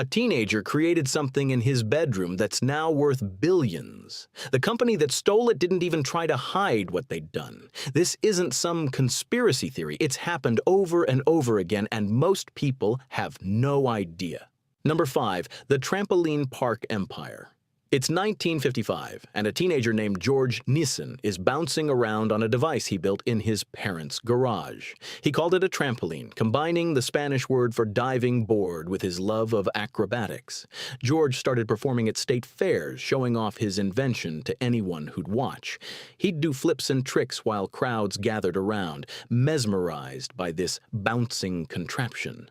A teenager created something in his bedroom that's now worth billions. The company that stole it didn't even try to hide what they'd done. This isn't some conspiracy theory. It's happened over and over again, and most people have no idea. Number 5, the trampoline park empire. It's 1955, and a teenager named George Nissen is bouncing around on a device he built in his parents' garage. He called it a trampoline, combining the Spanish word for diving board with his love of acrobatics. George started performing at state fairs, showing off his invention to anyone who'd watch. He'd do flips and tricks while crowds gathered around, mesmerized by this bouncing contraption.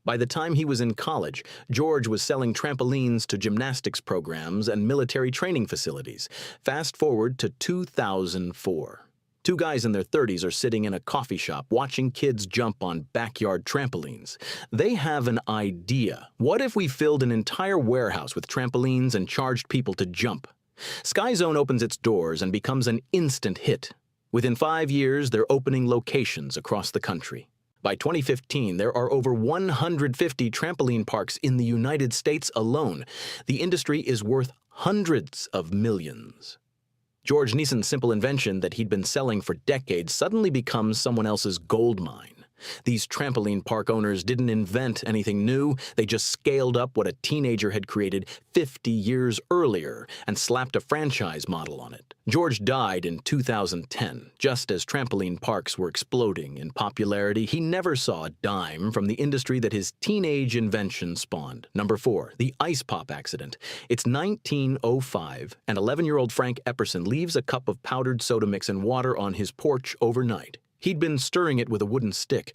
By the time he was in college, George was selling trampolines to gymnastics programs and military training facilities. Fast forward to 2004. Two guys in their 30s are sitting in a coffee shop watching kids jump on backyard trampolines. They have an idea. What if we filled an entire warehouse with trampolines and charged people to jump? Sky Zone opens its doors and becomes an instant hit. Within 5 years, they're opening locations across the country. By 2015, there are over 150 trampoline parks in the United States alone. The industry is worth hundreds of millions. George Nissen's simple invention that he'd been selling for decades suddenly becomes someone else's gold mine. These trampoline park owners didn't invent anything new. They just scaled up what a teenager had created 50 years earlier and slapped a franchise model on it. George died in 2010, just as trampoline parks were exploding in popularity. He never saw a dime from the industry that his teenage invention spawned. Number 4, the ice pop accident. It's 1905, and 11-year-old Frank Epperson leaves a cup of powdered soda mix and water on his porch overnight. He'd been stirring it with a wooden stick.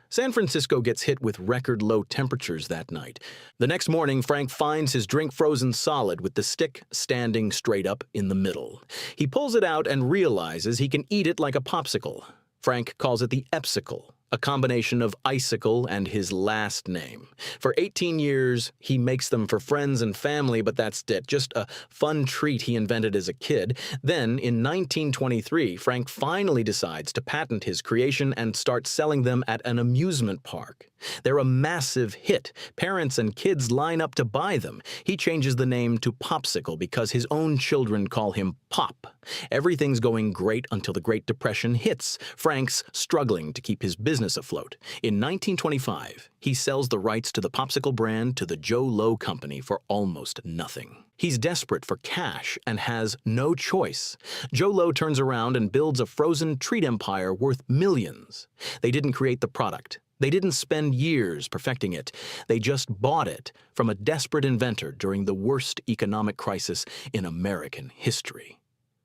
San Francisco gets hit with record-low temperatures that night. The next morning, Frank finds his drink frozen solid with the stick standing straight up in the middle. He pulls it out and realizes he can eat it like a popsicle. Frank calls it the Epsicle, a combination of icicle and his last name. For 18 years, he makes them for friends and family, but that's it, just a fun treat he invented as a kid. Then, in 1923, Frank finally decides to patent his creation and start selling them at an amusement park. They're a massive hit. Parents and kids line up to buy them. He changes the name to Popsicle because his own children call him Pop. Everything's going great until the Great Depression hits. Frank's struggling to keep his business afloat. In 1925, he sells the rights to the Popsicle brand to the Joe Low Company for almost nothing. He's desperate for cash and has no choice. Joe Low turns around and builds a frozen treat empire worth millions. They didn't create the product. They didn't spend years perfecting it. They just bought it from a desperate inventor during the worst economic crisis in American history.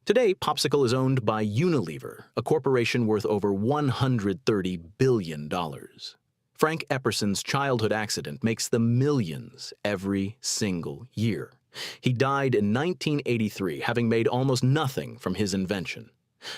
Today, Popsicle is owned by Unilever, a corporation worth over $130 billion. Frank Epperson's childhood accident makes them millions every single year. He died in 1983, having made almost nothing from his invention.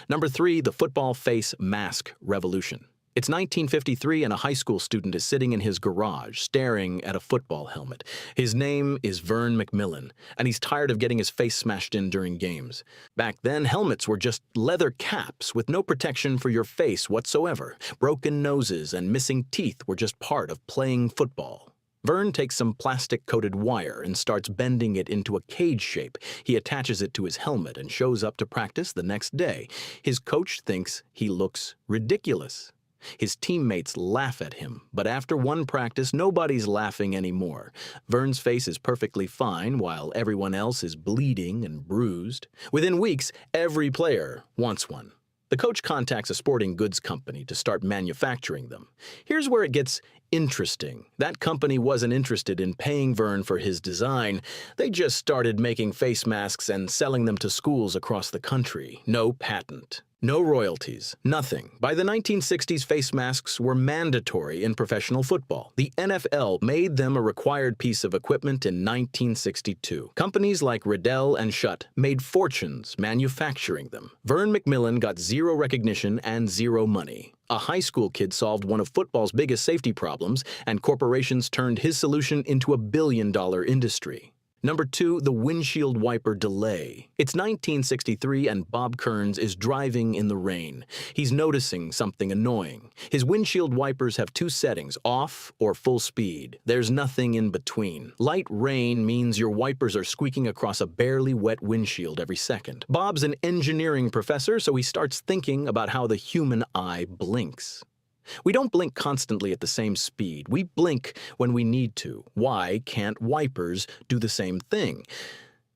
Number 3, the football face mask revolution. It's 1953 and a high school student is sitting in his garage staring at a football helmet. His name is Vern McMillan, and he's tired of getting his face smashed in during games. Back then, helmets were just leather caps with no protection for your face whatsoever. Broken noses and missing teeth were just part of playing football. Vern takes some plastic-coated wire and starts bending it into a cage shape. He attaches it to his helmet and shows up to practice the next day. His coach thinks he looks ridiculous. His teammates laugh at him, but after one practice, nobody's laughing anymore. Vern's face is perfectly fine, while everyone else is bleeding and bruised. Within weeks, every player wants one. The coach contacts a sporting goods company to start manufacturing them. Here's where it gets interesting. That company wasn't interested in paying Vern for his design. They just started making face masks and selling them to schools across the country. No patent. No royalties, nothing. By the 1960s, face masks were mandatory in professional football. The NFL made them a required piece of equipment in 1962. Companies like Riddell and Schutt made fortunes manufacturing them. Vern McMillan got zero recognition and zero money. A high school kid solved one of football's biggest safety problems, and corporations turned his solution into a billion-dollar industry. Number 2, the windshield wiper delay. It's 1963 and Bob Kearns is driving in the rain. He's noticing something annoying. His windshield wipers have 2 settings, off or full speed. There's nothing in between. Light rain means your wipers are squeaking across a barely wet windshield every second. Bob's an engineering professor, so he starts thinking about how the human eye blinks. We don't blink constantly at the same speed. We blink when we need to. Why can't wipers do the same thing?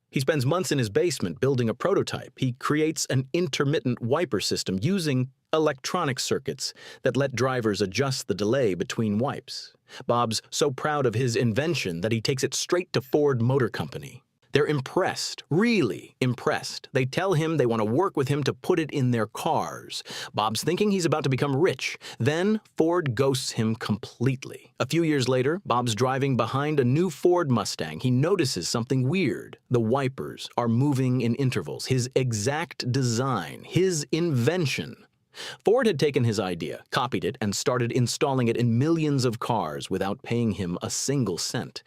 He spends months in his basement building a prototype. He creates an intermittent wiper system using electronic circuits that let drivers adjust the delay between wipes. Bob's so proud of his invention that he takes it straight to Ford Motor Company. They're impressed, really impressed. They tell him they want to work with him to put it in their cars. Bob's thinking he's about to become rich. Then Ford ghosts him completely. A few years later, Bob's driving behind a new Ford Mustang. He notices something weird. The wipers are moving in intervals. His exact design, his invention. Ford had taken his idea, copied it, and started installing it in millions of cars without paying him a single cent.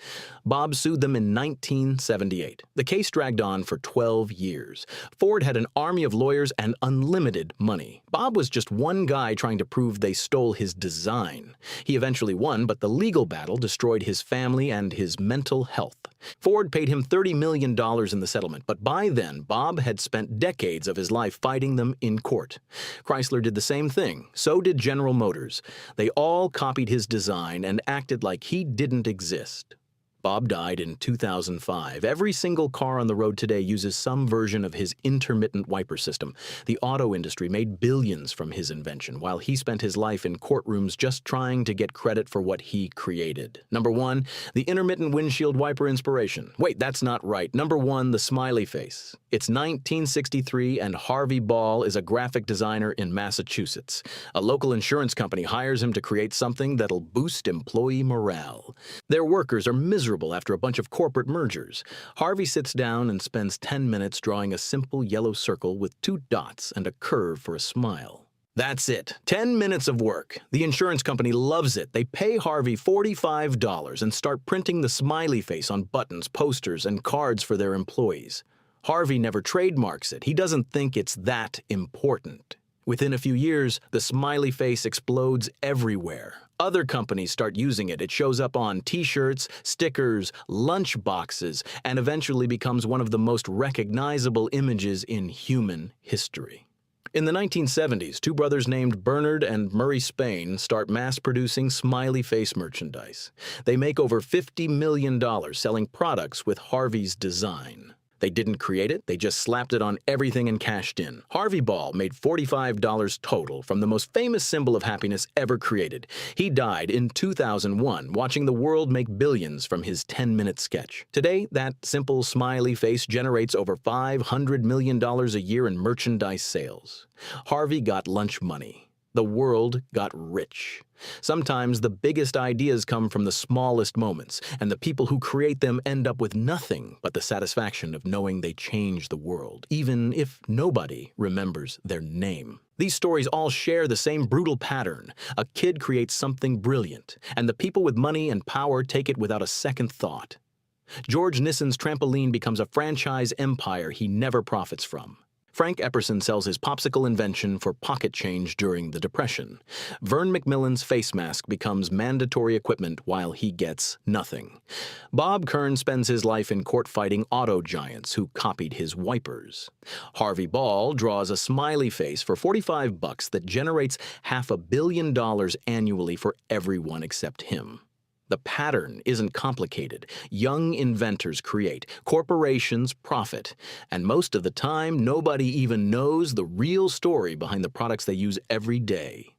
Bob sued them in 1978. The case dragged on for 12 years. Ford had an army of lawyers and unlimited money. Bob was just one guy trying to prove they stole his design. He eventually won, but the legal battle destroyed his family and his mental health. Ford paid him $30 million in the settlement, but by then, Bob had spent decades of his life fighting them in court. Chrysler did the same thing. So did General Motors. They all copied his design and acted like he didn't exist. Bob died in 2005. Every single car on the road today uses some version of his intermittent wiper system. The auto industry made billions from his invention, while he spent his life in courtrooms just trying to get credit for what he created. Number 1, the intermittent windshield wiper inspiration. Wait, that's not right. Number 1, the smiley face. It's 1963 and Harvey Ball is a graphic designer in Massachusetts. A local insurance company hires him to create something that'll boost employee morale. Their workers are miserable after a bunch of corporate mergers. Harvey sits down and spends 10 minutes drawing a simple yellow circle with 2 dots and a curve for a smile. That's it. 10 minutes of work. The insurance company loves it. They pay Harvey $45 and start printing the smiley face on buttons, posters, and cards for their employees. Harvey never trademarks it. He doesn't think it's that important. Within a few years, the smiley face explodes everywhere. Other companies start using it. It shows up on t-shirts, stickers, lunch boxes, and eventually becomes one of the most recognizable images in human history. In the 1970s, 2 brothers named Bernard and Murray Spain start mass-producing smiley face merchandise. They make over $50 million selling products with Harvey's design. They didn't create it, they just slapped it on everything and cashed in. Harvey Ball made $45 total from the most famous symbol of happiness ever created. He died in 2001, watching the world make billions from his 10-minute sketch. Today, that simple smiley face generates over $500 million a year in merchandise sales. Harvey got lunch money. The world got rich. Sometimes the biggest ideas come from the smallest moments, and the people who create them end up with nothing but the satisfaction of knowing they changed the world, even if nobody remembers their name. These stories all share the same brutal pattern. A kid creates something brilliant, and the people with money and power take it without a second thought. George Nissan's trampoline becomes a franchise empire he never profits from. Frank Epperson sells his Popsicle invention for pocket change during the Depression. Vern McMillan's face mask becomes mandatory equipment while he gets nothing. Bob Kearns spends his life in court fighting auto giants who copied his wipers. Harvey Ball draws a smiley face for $45 that generates $500 million annually for everyone except him. The pattern isn't complicated. Young inventors create, corporations profit, and most of the time, nobody even knows the real story behind the products they use every day.